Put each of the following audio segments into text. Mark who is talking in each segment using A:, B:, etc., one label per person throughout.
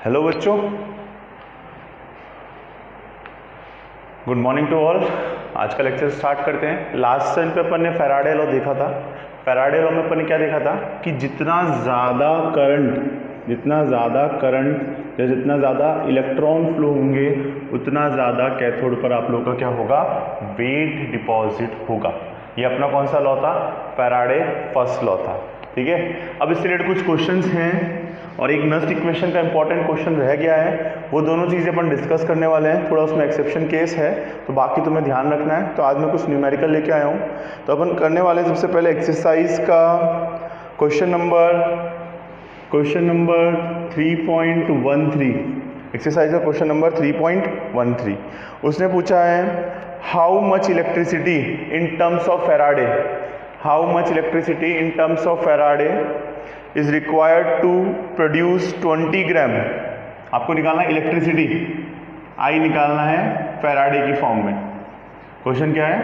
A: Hello बच्चों, good morning to all. आज का लेक्चर स्टार्ट करते हैं। लास्ट टाइम पे अपन ने फैराडे लॉ देखा था। फैराडे लॉ में अपन ने क्या देखा था कि जितना ज़्यादा करंट या जितना ज़्यादा इलेक्ट्रॉन फ्लो होंगे उतना ज़्यादा कैथोड पर आप लोगों का क्या होगा, वेट डिपॉजिट होगा। ये अपना कौन सा लॉ था? फैराडे फर्स्ट लॉ था। ठीक है, अब इससे रिलेटेड कुछ क्वेश्चंस हैं और एक नस्ट इक्वेशन का इंपॉर्टेंट क्वेश्चन रह गया है। वो दोनों चीज़ें अपन डिस्कस करने वाले हैं। थोड़ा उसमें एक्सेप्शन केस है तो बाकी तुम्हें ध्यान रखना है। तो आज मैं कुछ न्यूमेरिकल लेके आया हूँ। तो अपन करने वाले हैं सबसे पहले एक्सरसाइज का क्वेश्चन नंबर 3.13। एक्सरसाइज का क्वेश्चन नंबर 3.13। उसने पूछा है how much electricity in terms of Faraday is required to produce 20 gram. आपको निकालना है इलेक्ट्रिसिटी, आई निकालना है फैराडे की फॉर्म में। क्वेश्चन क्या है?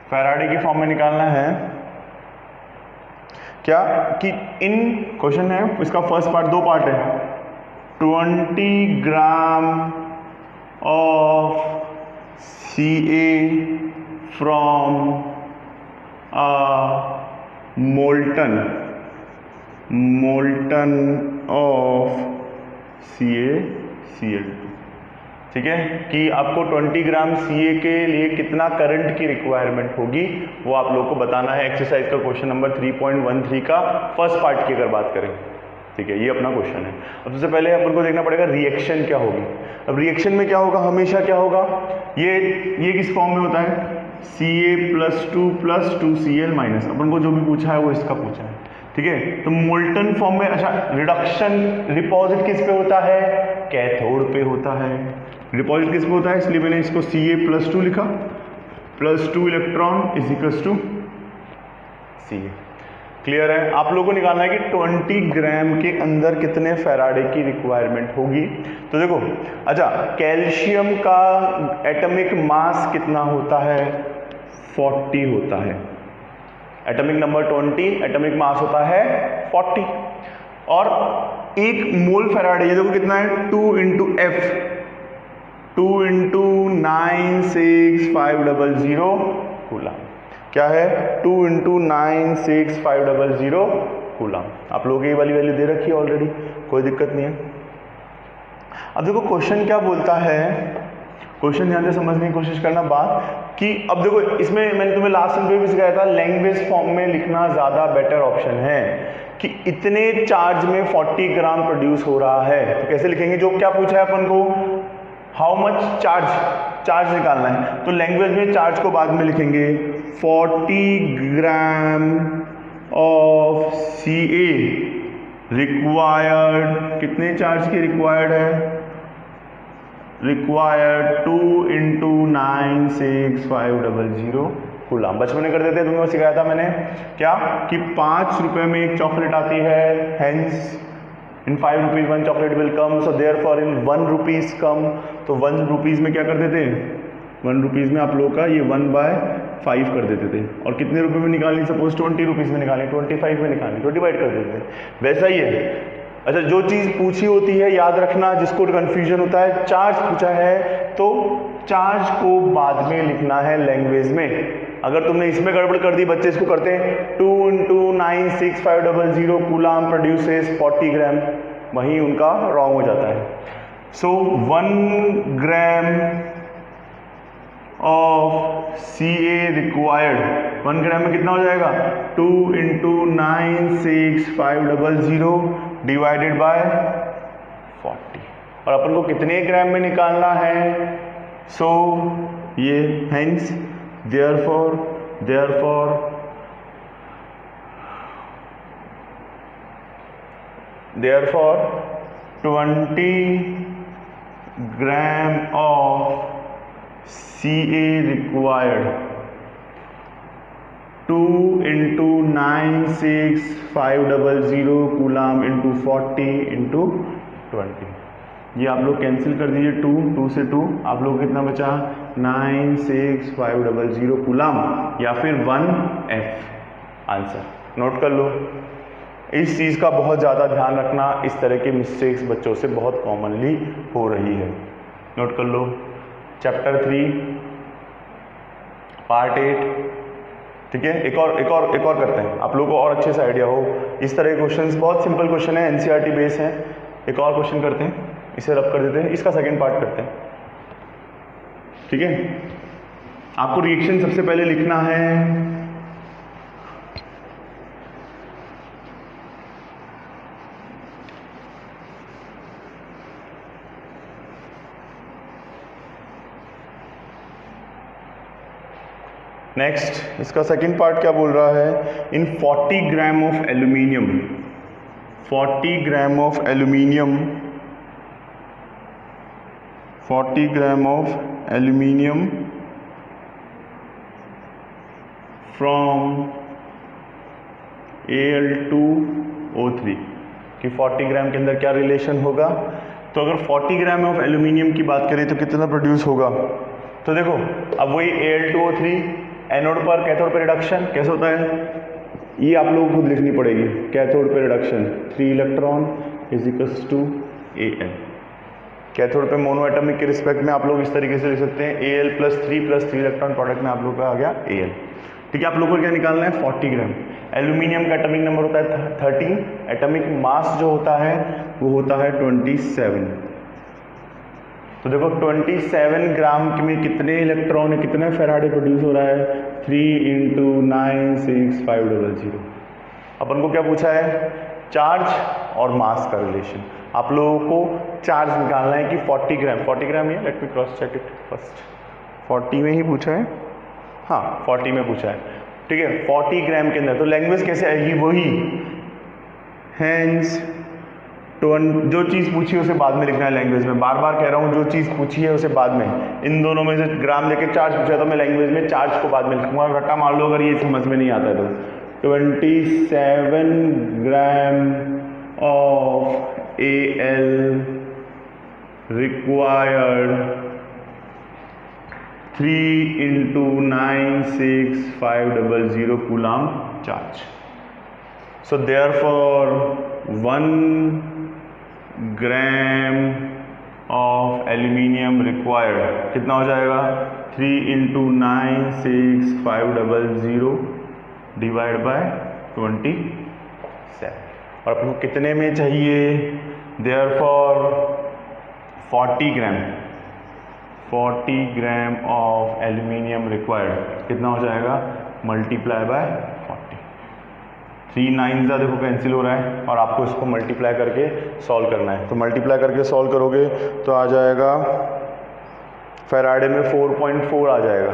A: फैराडे की फॉर्म में निकालना है क्या कि इन क्वेश्चन है, इसका फर्स्ट पार्ट, दो पार्ट है। 20 gram of Ca from molten of CaCl2। ठीक है, कि आपको 20 ग्राम Ca के लिए कितना करंट की रिक्वायरमेंट होगी वो आप लोगों को बताना है। एक्सरसाइज का क्वेश्चन नंबर 3.13 का फर्स्ट पार्ट की अगर बात करें। ठीक है, ये अपना क्वेश्चन है। अब सबसे पहले अपन को देखना पड़ेगा रिएक्शन क्या होगी। अब रिएक्शन में क्या होगा, हमेशा क्या होगा, ये किस फॉर्म में होता है? Ca+2+2Cl-। अपन को जो भी पूछा है वो इसका पूछा है। ठीक है, तो मोल्टन फॉर्म में, अच्छा, रिडक्शन डिपॉजिट किस पे होता है? कैथोड पे होता है। डिपॉजिट किस पे होता है, इसलिए मैंने इसको Ca+2 लिखा, +2 electron is equals to Ca। Clear है? आप लोगों को निकालना है कि 20 ग्राम के अंदर कितने फैराडे की रिक्वायरमेंट होगी। तो देखो, अच्छा, कैल्शियम का एटॉमिक मास कितना होता है? 40 होता है। एटॉमिक नंबर 20, एटॉमिक मास होता है 40। और एक मोल फैराडे, ये देखो कितना है, 2 × F, 2 × 96500 कूलम। क्या है? 2 × 96500 कूलम। आप लोगों को ये वाली वैल्यू दे रखी है ऑलरेडी, कोई दिक्कत नहीं है। अब देखो क्वेश्चन क्या बोलता है, क्वेश्चन ध्यान से समझने की कोशिश करना बात कि अब देखो इसमें मैंने तुम्हें लास्ट टाइम पे भी सिखाया था, लैंग्वेज फॉर्म में लिखना ज़्यादा बेटर ऑप्शन है कि इतने चार्ज में 40 ग्राम प्रोड्यूस हो रहा है। तो कैसे लिखेंगे? जो क्या पूछा है अपन को, हाउ मच चार्ज निकालना है, तो लैंग्वेज में चार्ज को बाद में लिखेंगे। 40 ग्राम ऑफ Ca रिक्वायर्ड, कितने चार्ज की रिक्वायर्ड है? Required 2 × 96500 coulomb. बचपन में कर देते, तुम्हें सिखाया था मैंने क्या कि 5 रुपए में एक चॉकलेट आती है, hence in 5 rupees 1 chocolate will come, so therefore in 1 rupees come. तो 1 रुपीज में क्या कर देते? 1 रुपीज में आप लोगों का ये 1/5 कर देते थे। और कितने रुपए में निकालनी? सपोज 20 रुपीज में निकालनी, 25 में निकालनी, तो डिवाइड कर देते थे। वैसा ही है। अच्छा, जो चीज़ पूछी होती है याद रखना, जिसको कन्फ्यूजन होता है, चार्ज पूछा है तो चार्ज को बाद में लिखना है लैंग्वेज में। अगर तुमने इसमें गड़बड़ कर दी, बच्चे इसको करते हैं 2 × 96500 कूलम प्रोड्यूसेस 40 ग्राम, वहीं उनका रॉन्ग हो जाता है। सो 1 ग्राम ऑफ Ca रिक्वायर्ड, 1 ग्राम में कितना हो जाएगा? 2 × 96500 डिवाइडेड बाय 40। और अपन को कितने ग्राम में निकालना है? सो ये hence therefore 20 gram of Ca required 2 × 96500 coulomb × 40 × 20। ये आप लोग कैंसिल कर दीजिए, 2 से 2, आप लोग कितना बचा? 96500 कूलम या फिर 1F। आंसर नोट कर लो। इस चीज़ का बहुत ज़्यादा ध्यान रखना, इस तरह के मिस्टेक्स बच्चों से बहुत कॉमनली हो रही है। नोट कर लो, चैप्टर 3 पार्ट 8, ठीक है। एक और करते हैं, आप लोगों को और अच्छे से आइडिया हो। इस तरह के क्वेश्चंस बहुत सिंपल क्वेश्चन है, एनसीईआरटी बेस है। एक और क्वेश्चन करते हैं, इसे रब कर देते हैं, इसका सेकंड पार्ट करते हैं, ठीक है। आपको रिएक्शन सबसे पहले लिखना है, नेक्स्ट इसका सेकंड पार्ट क्या बोल रहा है, इन 40 gram of aluminium, 40 gram of aluminium, 40 gram of aluminium from Al2O3 कि 40 ग्राम के अंदर क्या रिलेशन होगा। तो अगर 40 ग्राम ऑफ एल्यूमिनियम की बात करें तो कितना प्रोड्यूस होगा। तो देखो अब वही Al2O3 एनोड पर कैथोड पे रिडक्शन कैसे होता है, ये आप लोगों को खुद लिखनी पड़ेगी। कैथोड पे reduction 3 electron is equals to Al। Cathode पे मोनो एटॉमिक के रिस्पेक्ट में आप लोग इस तरीके से लिख सकते हैं Al प्लस 3 इलेक्ट्रॉन, प्रोडक्ट में आप लोग का आ गया Al, ठीक है। आप लोगों को क्या निकालना है, 40 ग्राम। एल्यूमिनियम का एटॉमिक नंबर होता है 13, एटॉमिक मास जो होता है वो होता है 27। तो देखो 27 ग्राम में कितने इलेक्ट्रॉन है, कितने फेराडे प्रोड्यूस हो रहा है, 3 × 96500। अपन को क्या पूछा है, चार्ज और मास का रिलेशन। आप लोगों को चार्ज निकालना है कि 40 ग्राम ही है, let me cross check it first. 40 में ही पूछा है, हाँ 40 में पूछा है, ठीक है। 40 ग्राम के अंदर तो लैंग्वेज कैसे आएगी, वही हैंस जो चीज़ पूछी है उसे बाद में लिखना है लैंग्वेज में। बार बार कह रहा हूँ, जो चीज़ पूछी है उसे बाद में। इन दोनों में से ग्राम लेके चार्ज पूछा तो मैं लैंग्वेज में चार्ज को बाद में लिखूंगा, रट्टा मार लो अगर ये समझ में नहीं आता है तो। 27 gram of Al required 3 × 96500 coulomb charge. So therefore 1 gram of aluminium required कितना हो जाएगा, 3 × 96500 डिवाइड बाय 27। और अपन को कितने में चाहिए, therefore 40 gram of aluminium required कितना हो जाएगा, मल्टीप्लाई बाय 40। 3 9 देखो कैंसिल हो रहा है और आपको इसको मल्टीप्लाई करके सॉल्व करना है। तो मल्टीप्लाई करके सॉल्व करोगे तो आ जाएगा फेराडे में 4.4 आ जाएगा,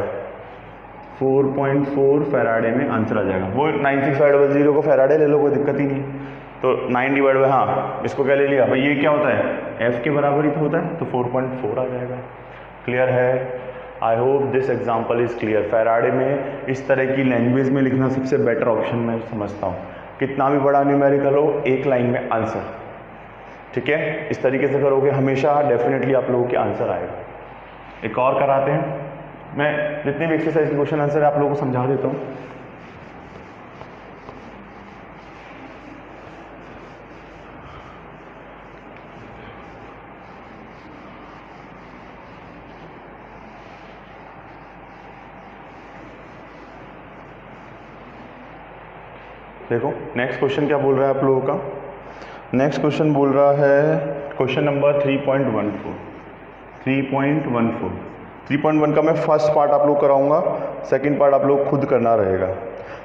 A: 4.4 फेराडे में आंसर आ जाएगा। वो 96500 को फेराडे ले लो, कोई दिक्कत ही नहीं। तो 9 डिवाइड बाय, हाँ इसको क्या ले लिया भाई, ये क्या होता है, F के बराबर ही तो होता है, तो 4.4 आ जाएगा। क्लियर है, I hope this example is clear. Faraday में इस तरह की लैंग्वेज में लिखना सबसे बेटर ऑप्शन मैं समझता हूँ। कितना भी बड़ा न्यूमेरिकल हो, एक लाइन में आंसर, ठीक है। इस तरीके से करोगे हमेशा डेफिनेटली आप लोगों के आंसर आएगा। एक और कराते हैं, मैं जितने भी एक्सरसाइज के क्वेश्चन आंसर आप लोगों को समझा देता हूँ। देखो नेक्स्ट क्वेश्चन क्या बोल रहा है आप लोगों का, नेक्स्ट क्वेश्चन बोल रहा है क्वेश्चन नंबर 3.1 का मैं फर्स्ट पार्ट आप लोग कराऊंगा, सेकंड पार्ट आप लोग खुद करना रहेगा।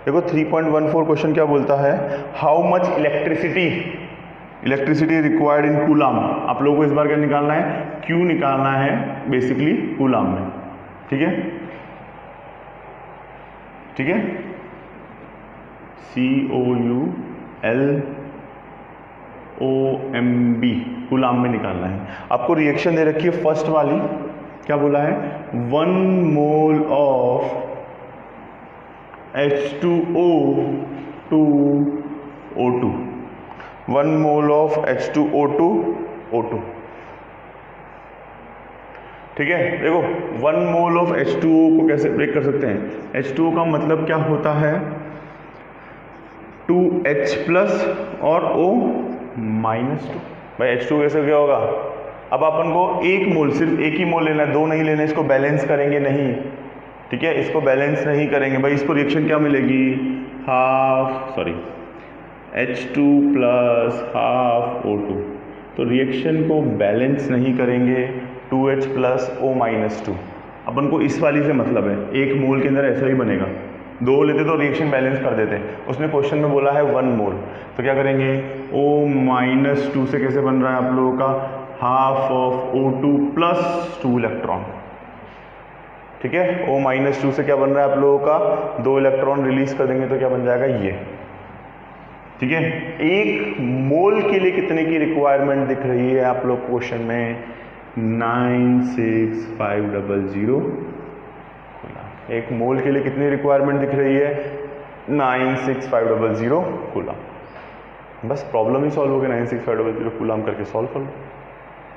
A: देखो 3.14 क्वेश्चन क्या बोलता है, how much electricity required in coulomb. आप लोगों को इस बार क्या निकालना है, क्यू निकालना है बेसिकली कूलम में, ठीक है, ठीक है, COULOMB कूलम में निकालना है। आपको रिएक्शन दे रखी है फर्स्ट वाली, क्या बोला है, 1 mole of H2O to O2, 1 mole of H2O to O2, ठीक है। देखो 1 मोल ऑफ H2O को कैसे ब्रेक कर सकते हैं, H2O का मतलब क्या होता है, 2H प्लस और O माइनस 2। भाई H2 कैसे क्या होगा? अब अपन को एक मोल, सिर्फ एक ही मोल लेना है, दो नहीं लेना। इसको बैलेंस करेंगे नहीं, ठीक है, इसको बैलेंस नहीं करेंगे भाई। इसको रिएक्शन क्या मिलेगी? H2 plus half O2। तो रिएक्शन को बैलेंस नहीं करेंगे, 2H प्लस O माइनस 2। अपन को इस वाली से मतलब है, एक मोल के अंदर ऐसा ही बनेगा। दो लेते तो रिएक्शन बैलेंस कर देते, उसने क्वेश्चन में बोला है 1 मोल, तो क्या करेंगे? O माइनस 2 से कैसे बन रहा है आप लोगों का? Half of O2 plus 2 electron, ठीक है। O माइनस 2 से क्या बन रहा है आप लोगों का? 2 इलेक्ट्रॉन रिलीज कर देंगे तो क्या बन जाएगा? ये, ठीक है। एक मोल के लिए कितने की रिक्वायरमेंट दिख रही है आप लोग क्वेश्चन में? 96500। एक मोल के लिए कितनी रिक्वायरमेंट दिख रही है? 96500 कूलम। बस प्रॉब्लम ही सॉल्व हो गया, 96500 कूलम करके सॉल्व कर लो।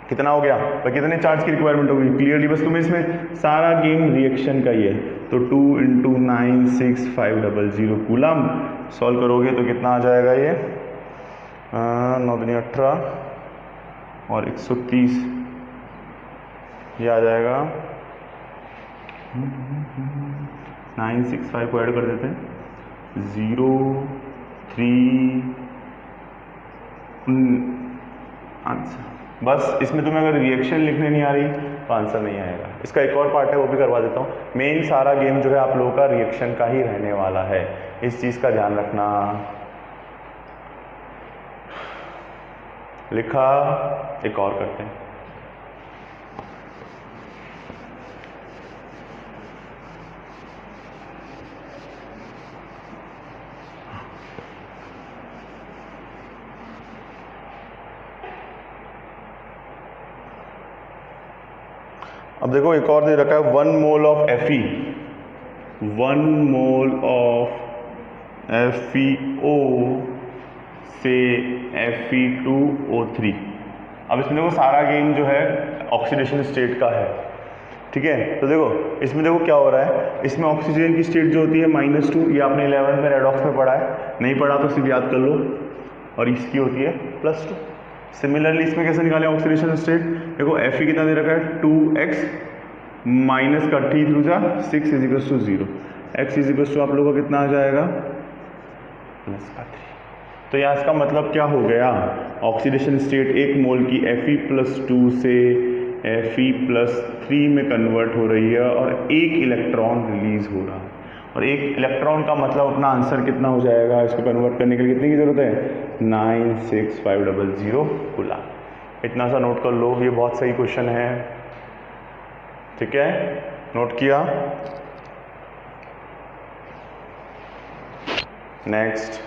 A: कितना हो गया? तो कितने चार्ज की रिक्वायरमेंट होगी? क्लियरली बस तुम्हें इसमें सारा गेम रिएक्शन का ही है। तो 2 × 96500 कूलम सॉल्व करोगे तो कितना आ जाएगा? ये 9 दूनी 18 और 130, ये आ जाएगा 965 को ऐड कर देते हैं, 0 3 आंसर। बस इसमें तुम्हें अगर रिएक्शन लिखने नहीं आ रही तो आंसर नहीं आएगा। इसका एक और पार्ट है, वो भी करवा देता हूँ। मेन सारा गेम जो है आप लोगों का रिएक्शन का ही रहने वाला है, इस चीज़ का ध्यान रखना। लिखा, एक और करते हैं। अब देखो एक और दे रखा है 1 mole of Fe, 1 mole of FeO से Fe2O3। अब इसमें देखो सारा गेम जो है ऑक्सीडेशन स्टेट का है, ठीक है। तो देखो इसमें देखो क्या हो रहा है, इसमें ऑक्सीजन की स्टेट जो होती है -2, ये आपने 11 में रेडॉक्स में पढ़ा है, नहीं पढ़ा तो सिर्फ याद कर लो, और इसकी होती है +2। सिमिलरली इसमें कैसे निकालें ऑक्सीडेशन स्टेट? देखो Fe कितना दे रखा है? 2x माइनस का 3 × 6 = 0। x = आप लोगों का कितना आ जाएगा? +3। तो यहाँ इसका मतलब क्या हो गया? ऑक्सीडेशन स्टेट 1 मोल की Fe+2 से Fe+3 में कन्वर्ट हो रही है और 1 इलेक्ट्रॉन रिलीज हो रहा है। और 1 इलेक्ट्रॉन का मतलब अपना आंसर कितना हो जाएगा? इसको कन्वर्ट करने के लिए कितने की जरूरत है? 96500 कूलम। इतना सा नोट कर लो, ये बहुत सही क्वेश्चन है, ठीक है। नोट किया? नेक्स्ट,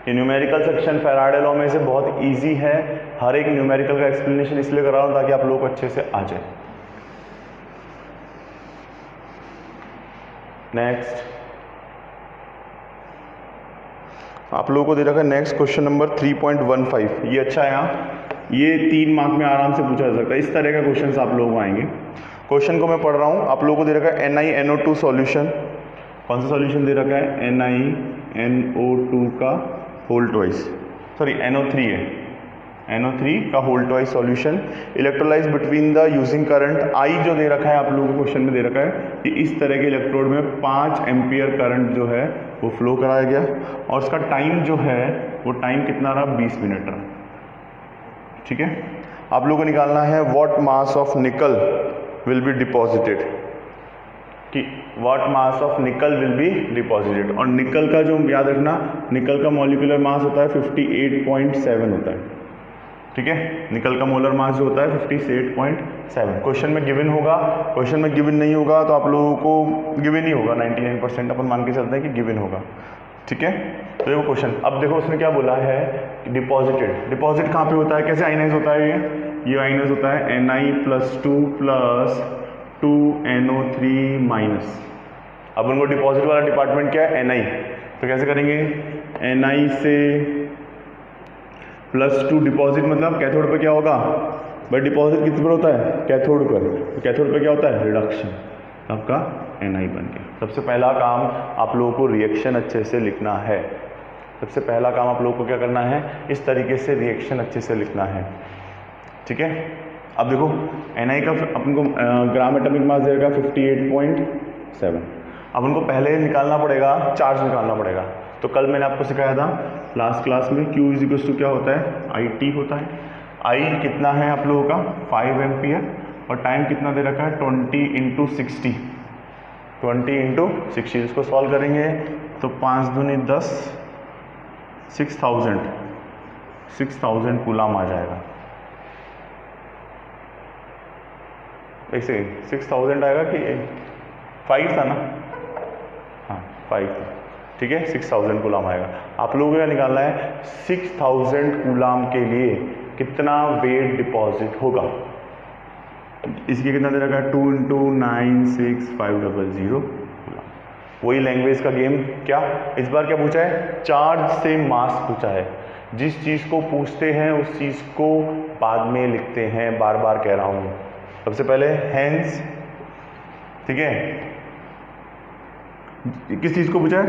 A: ये न्यूमेरिकल सेक्शन फैराडे लॉ में से बहुत इजी है। हर एक न्यूमेरिकल का एक्सप्लेनेशन इसलिए कर रहा हूँ ताकि आप लोगों को अच्छे से आ जाए। नेक्स्ट, आप लोगों को दे रखा है नेक्स्ट क्वेश्चन नंबर 3.15। ये अच्छा है, यहाँ ये 3 मार्क में आराम से पूछा जा सकता है। इस तरह का क्वेश्चन आप लोगों को आएंगे। क्वेश्चन को मैं पढ़ रहा हूँ, आप लोगों को दे रखा है NiNO2 सॉल्यूशन। कौन सा सॉल्यूशन दे रखा है? NiNO2 का होल ट्वाइस, सॉरी NO3 है, NO3 का whole twice solution electrolyse between the using current I जो दे रखा है आप लोगों को क्वेश्चन में दे रखा है कि इस तरह के इलेक्ट्रोड में 5 एम्पियर करंट जो है वो फ्लो कराया गया, और उसका टाइम जो है वो टाइम कितना रहा? 20 मिनट रहा, ठीक है। आप लोगों को निकालना है what mass of nickel will be deposited, कि what mass of nickel will be deposited. और निकल का जो याद रखना, निकल का मॉलिक्यूलर मास होता है 58.7 होता है, ठीक है। निकल का मोलर मास जो होता है 58.7। क्वेश्चन में गिवन होगा, क्वेश्चन में गिवन नहीं होगा तो आप लोगों को गिवन ही होगा, 99% अपन मान के चलते हैं कि गिवन होगा, ठीक है। तो देखो क्वेश्चन, अब देखो उसने क्या बोला है? डिपॉजिटेड। डिपॉजिट कहाँ पे होता है? कैसे आइनाइज होता है? ये आइनाइज होता है Ni+2 + 2NO3 माइनस। अब उनको डिपॉजिट वाला डिपार्टमेंट क्या है? Ni। तो कैसे करेंगे? Ni से +2 डिपॉजिट मतलब कैथोड पे क्या होगा? भाई डिपॉजिट किस पर होता है? कैथोड पर। तो कैथोड पे क्या होता है? रिडक्शन। आपका Ni बन गया। सबसे पहला काम आप लोगों को रिएक्शन अच्छे से लिखना है, सबसे पहला काम आप लोगों को क्या करना है, इस तरीके से रिएक्शन अच्छे से लिखना है, ठीक है। अब देखो Ni का अपन को ग्राम एटॉमिक मास देगा 58.7। अब उनको पहले निकालना पड़ेगा, चार्ज निकालना पड़ेगा। तो कल मैंने आपको सिखाया था लास्ट क्लास में Q इज इक्वल टू क्या होता है, IT होता है। I कितना है आप लोगों का 5 एम्पियर और टाइम कितना दे रखा है 20 इंटू 60, 20 इंटू 60। इसको सॉल्व करेंगे तो 5 दूनी 10, 6000 कूलाम आ जाएगा। एक सेकेंड, 6000 आएगा कि 5 था ना, हाँ 5 था, ठीक है। 6000 कूलाम आएगा। आप लोगों को क्या निकालना है, 6000 कूलाम के लिए कितना वेट डिपॉजिट होगा। इसके कितना दे रखा है 2 इंटू 96500 कूलाम। वही लैंग्वेज का गेम। क्या इस बार क्या पूछा है, चार्ज से मास पूछा है। जिस चीज़ को पूछते हैं उस चीज़ को बाद में लिखते हैं, बार बार कह रहा हूँ। सबसे पहले हेंस, ठीक है, किस चीज़ को पूछा है,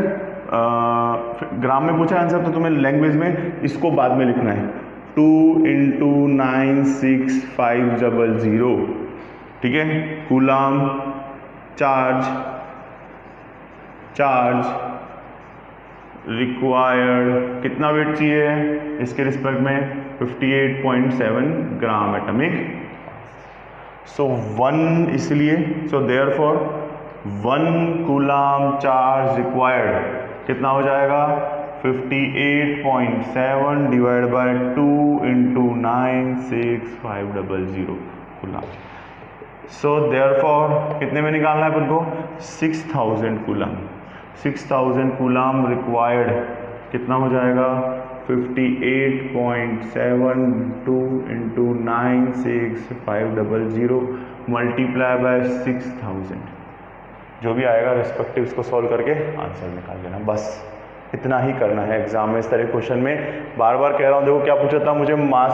A: ग्राम में पूछा है आंसर, तो तुम्हें लैंग्वेज में इसको बाद में लिखना है 2 इंटू 96500, ठीक है। कूलाम चार्ज रिक्वायर्ड, कितना वेट चाहिए इसके रिस्पेक्ट में 58.7 ग्राम एटॉमिक। सो 1 इसलिए, so therefore 1 coulomb charge required कितना हो जाएगा 58.7 divide by 2 into 96500 coulomb. So therefore कितने में निकालना है अपन को 6000 कूलाम। 6000 कूलाम रिक्वायर्ड कितना हो जाएगा 58.7 2 इंटू 96500 मल्टीप्लाई बाय 6000, जो भी आएगा रिस्पेक्टिव इसको सॉल्व करके आंसर निकाल लेना। बस इतना ही करना है एग्जाम में। इस तरह क्वेश्चन में बार बार कह रहा हूँ, देखो क्या पूछा था मुझे, मास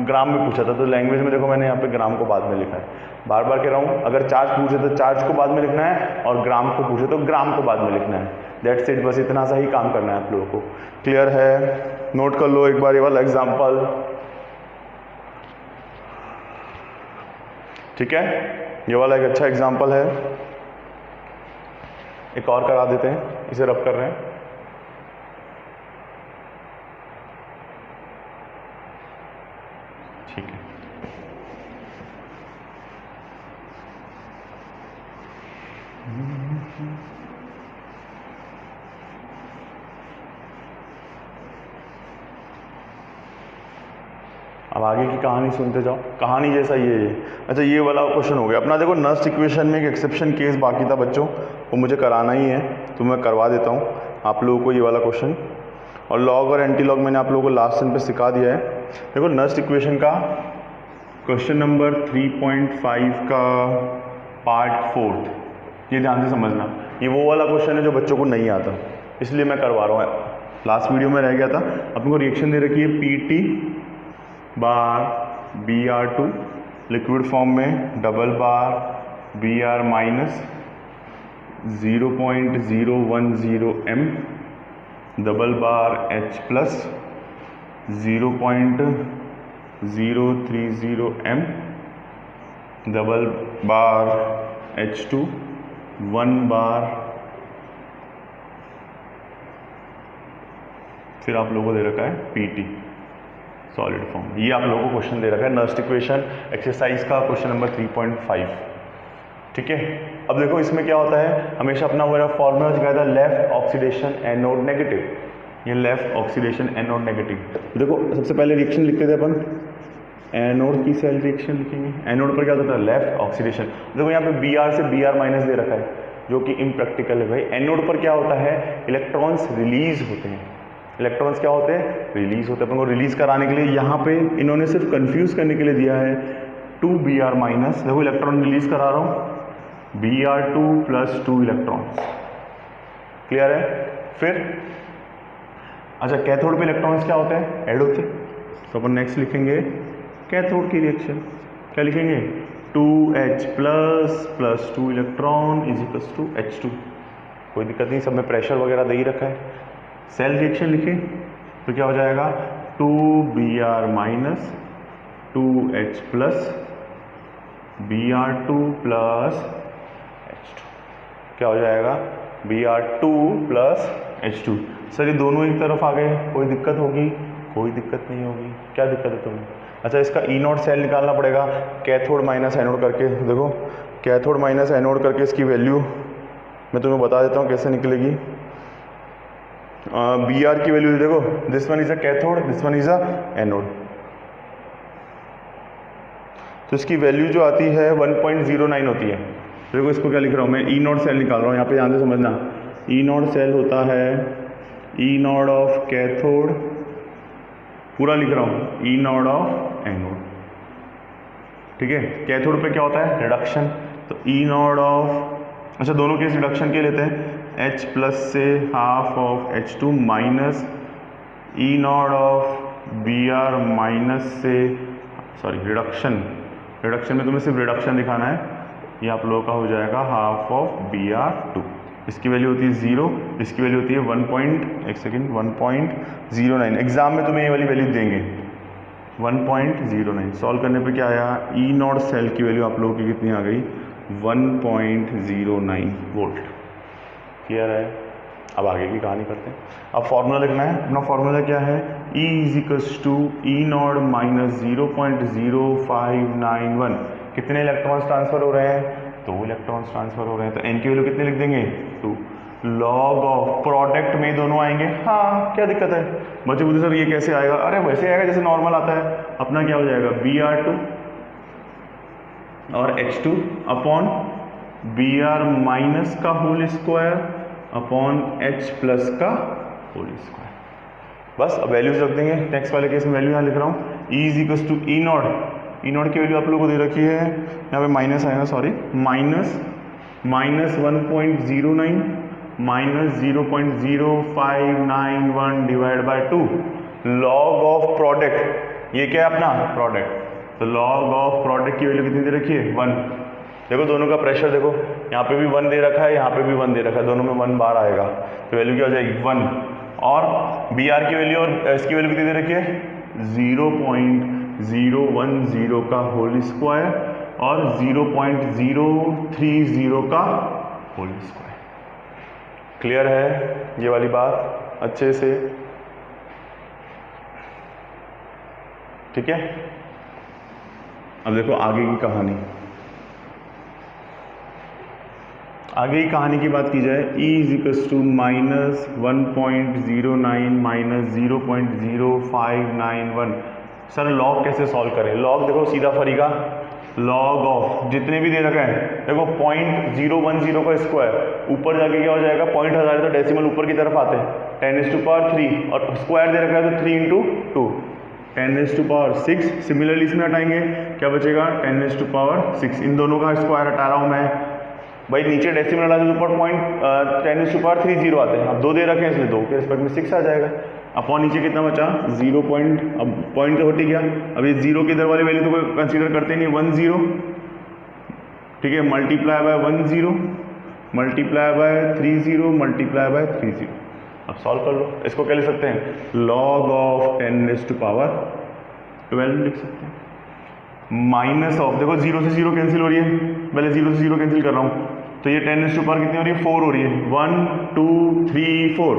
A: ग्राम में पूछा था, तो लैंग्वेज में देखो मैंने यहाँ पे ग्राम को बाद में लिखा है। बार बार कह रहा हूँ, अगर चार्ज पूछे तो चार्ज को बाद में लिखना है और ग्राम को पूछे तो ग्राम को बाद में लिखना है। दैट्स इट, बस इतना सा ही काम करना है आप लोगों को। क्लियर है? नोट कर लो एक बार ये वाला एग्जाम्पल, ठीक है। ये वाला एक अच्छा एग्जाम्पल है, एक और करा देते हैं, इसे रब कर रहे हैं। ठीक है, अब आगे की कहानी सुनते जाओ। कहानी जैसा ये अच्छा, ये वाला क्वेश्चन हो गया अपना। देखो नस्ट इक्वेशन में एक एक्सेप्शन केस बाकी था बच्चों, वो मुझे कराना ही है, तो मैं करवा देता हूँ आप लोगों को ये वाला क्वेश्चन। और लॉग और एंटी लॉग मैंने आप लोगों को लास्ट टाइम पे सिखा दिया है। देखो नस्ट इक्वेशन का क्वेश्चन नंबर 3.5 का पार्ट 4, ये ध्यान से समझना। ये वो वाला क्वेश्चन है जो बच्चों को नहीं आता, इसलिए मैं करवा रहा हूँ। लास्ट वीडियो में रह गया था। अपन को रिएक्शन दे रखी है PT बार Br2 लिक्विड फॉर्म में, डबल बार Br माइनस 0.010 m, डबल बार H प्लस 0.030 m, डबल बार H2 1 बार, फिर आप लोगों को दे रखा है PT सॉलिड फॉर्म। ये आप लोगों को क्वेश्चन दे रखा है नस्ट इक्वेशन एक्सरसाइज का क्वेश्चन नंबर 3.5, ठीक है। अब देखो इसमें क्या होता है, हमेशा अपना वो फॉर्मूला सिखाया था, लेफ्ट ऑक्सीडेशन एनोड नेगेटिव। ये लेफ्ट ऑक्सीडेशन एनोड नेगेटिव। देखो सबसे पहले रिएक्शन लिखते थे अपन, एनोड की सेल रिएक्शन लिखेंगे। एनोड पर क्या होता है लेफ्ट ऑक्सीडेशन। देखो यहाँ पे Br से Br माइनस दे रखा है, जो कि इम्प्रैक्टिकल है भाई। एनोड पर क्या होता है, इलेक्ट्रॉन्स रिलीज होते हैं। इलेक्ट्रॉन्स क्या होते हैं, रिलीज होते हैं। अपन को रिलीज कराने के लिए यहाँ पे इन्होंने सिर्फ कंफ्यूज करने के लिए दिया है 2 Br माइनस। देखो इलेक्ट्रॉन रिलीज करा रहा हूँ, Br2 प्लस 2 इलेक्ट्रॉन्स। क्लियर है? फिर अच्छा, कैथोड पे इलेक्ट्रॉन्स क्या होते हैं, ऐड होते हैं। तो अपन नेक्स्ट लिखेंगे कैथोड की रिएक्शन। क्या लिखेंगे 2H plus 2 electron is equals to H2। कोई दिक्कत नहीं, सब में प्रेशर वगैरह दे ही रखा है। सेल रिएक्शन लिखे तो क्या हो जाएगा 2Br minus 2H plus Br2 plus H2, क्या हो जाएगा Br2 प्लस H2। सर ये दोनों एक तरफ आ गए, कोई दिक्कत होगी? कोई दिक्कत नहीं होगी। क्या दिक्कत है तुम्हें? अच्छा इसका ई नॉट सेल निकालना पड़ेगा, कैथोड माइनस एनोड करके। देखो कैथोड माइनस एनोड करके इसकी वैल्यू मैं तुम्हें बता देता हूँ कैसे निकलेगी। Br की वैल्यू देखो, this one is a cathode, this one is a anode, तो इसकी वैल्यू जो आती है 1.09 होती है। देखो इसको क्या लिख रहा हूँ मैं, ई नॉट सेल निकाल रहा हूँ, यहाँ पे ध्यान से समझना। ई नॉट सेल होता है ई नॉट ऑफ कैथोड, पूरा लिख रहा हूँ, ई नॉट ऑफ एनोड, ठीक है। कैथोड पे क्या होता है रिडक्शन, तो ई नॉट ऑफ, अच्छा दोनों केस रिडक्शन के लेते हैं, H प्लस से half of H2 minus E not of Br minus से, सॉरी रिडक्शन में तुम्हें सिर्फ रिडक्शन दिखाना है, ये आप लोगों का हो जाएगा हाफ ऑफ Br2। इसकी वैल्यू होती है 0, इसकी वैल्यू होती है 1.09। एग्जाम में तुम्हें ये वाली वैल्यू देंगे 1.09। सॉल्व करने पे क्या आया, ई नॉट सेल की वैल्यू आप लोगों की कितनी आ गई 1.09 वोल्ट। क्लियर है? अब आगे की कहानी करते हैं। अब फॉर्मूला लिखना है, अपना फॉर्मूला क्या है, E is equals to E nought minus 0.0591। कितने इलेक्ट्रॉन्स ट्रांसफर हो रहे हैं, 2 इलेक्ट्रॉन्स ट्रांसफर हो रहे हैं, तो n की वैल्यू कितने लिख देंगे 2। लॉग ऑफ प्रोडक्ट में दोनों आएंगे, हाँ क्या दिक्कत है? बच्चे बोलते सर ये कैसे आएगा, अरे वैसे आएगा जैसे नॉर्मल आता है अपना। क्या हो जाएगा Br2 और H2 अपॉन Br माइनस का whole square upon H plus का होल स्क्वायर। बस अब वैल्यूज रख देंगे। नेक्स्ट वाले केस में वैल्यू यहाँ लिख रहा हूँ, E is equals to E nought की वैल्यू आप लोगों को दे रखी है, यहाँ पे माइनस आएगा, sorry minus 1.09 minus 0.0591 divide by 2 log of product, ये क्या है अपना प्रोडक्ट, तो लॉग ऑफ प्रोडक्ट की वैल्यू कितनी दे रखी है 1। देखो दोनों का प्रेशर देखो, यहाँ पे भी 1 दे रखा है, यहाँ पे भी 1 दे रखा है, दोनों में 1 बार आएगा, तो वैल्यू क्या हो जाएगी 1। और Br की वैल्यू और इसकी वैल्यू कितनी दे रखी है 0.010 का होल स्क्वायर और 0.030 का होल स्क्वायर। क्लियर है ये वाली बात अच्छे से? ठीक है। अब देखो आगे की कहानी। आगे की कहानी की बात की जाए, E is equals to minus 1.09 minus 0.0591। Sir log कैसे सॉल्व करें? लॉग देखो सीधा फरीगा, लॉग ऑफ जितने भी दे रखा है, देखो 0.010 का स्क्वायर, ऊपर जाके क्या हो जाएगा 0.1000, तो डेसिमल ऊपर की तरफ आते हैं, 10⁻³ और स्क्वायर दे रखा है तो 3 × 2 10⁻6। सिमिलरली इसमें हटाएंगे क्या बचेगा 10⁻6। इन दोनों का स्क्वायर हटा रहा हूँ मैं भाई, नीचे डेसिमल हटा दो ऊपर 10⁻30 आते हैं, अब 2 दे रखे हैं इसलिए 2 के रिस्पेक्ट में 6 आ जाएगा। अपॉन नीचे कितना बचा 0. अब पॉइंट तो हट गया, अब ये 0 की इधर वाली वैल्यू तो कोई कंसीडर करते नहीं, 10, ठीक है, multiply by 10 multiply by 30 multiply by 30। अब सॉल्व कर लो, इसको क्या लिख सकते हैं लॉग ऑफ 10⁻12 लिख सकते हैं, माइनस ऑफ, देखो 0 से 0 कैंसिल हो रही है, पहले 0 से 0 कैंसिल कर रहा हूँ, तो ये 10⁻कितनी हो रही है 4 हो रही है, 1 2 3 4,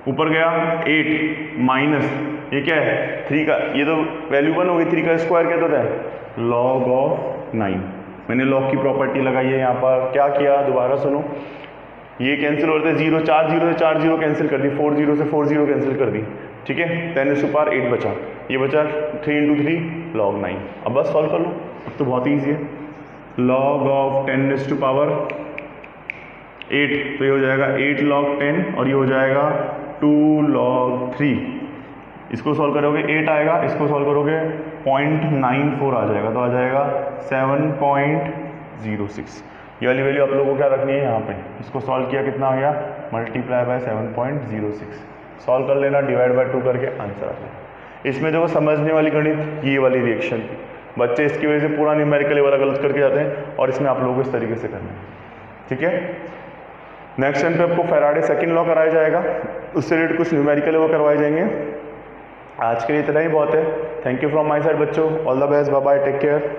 A: ऊपर गया 8 माइनस ये क्या है 3 का, ये तो वैल्यू 1 हो गई, 3 का स्क्वायर क्या होता है लॉग ऑफ 9। मैंने लॉग की प्रॉपर्टी लगाई है यहाँ पर, क्या किया दोबारा सुनो, ये कैंसिल हो रहे थे 0, 4 0 से 4 0 कैंसिल कर दी, 4 0 से 4 0 कैंसिल कर दी, ठीक है, 10⁻8 बचा, ये बचा 3 × 3 log 9। अब बस सॉल्व कर लो, अब तो बहुत ईजी है, लॉग ऑफ 10⁻8, तो ये हो जाएगा 8 log 10 और ये हो जाएगा 2 log 3। इसको सॉल्व करोगे 8 आएगा, इसको सॉल्व करोगे 0.94 आ जाएगा, तो आ जाएगा 7.06। ये वाली वैल्यू आप लोगों को क्या रखनी है यहाँ पे, इसको सॉल्व किया कितना आ गया मल्टीप्लाई बाय 7.06, सॉल्व कर लेना, डिवाइड बाय 2 करके आंसर आ जाएगा। इसमें देखो समझने वाली गणित ये वाली रिएक्शन थी, बच्चे इसकी वजह से पूरा न्यूमेरिकल वाला गलत करके जाते हैं, और इसमें आप लोगों को इस तरीके से करना है, ठीक है। नेक्स्ट टाइम पे आपको फैराडे सेकंड लॉ कराया जाएगा, उससे रिलेटेड कुछ न्यूमेरिकल वो करवाए जाएंगे। आज के लिए इतना ही बहुत है। Thank you from my side बच्चों, all the best, bye bye, take care.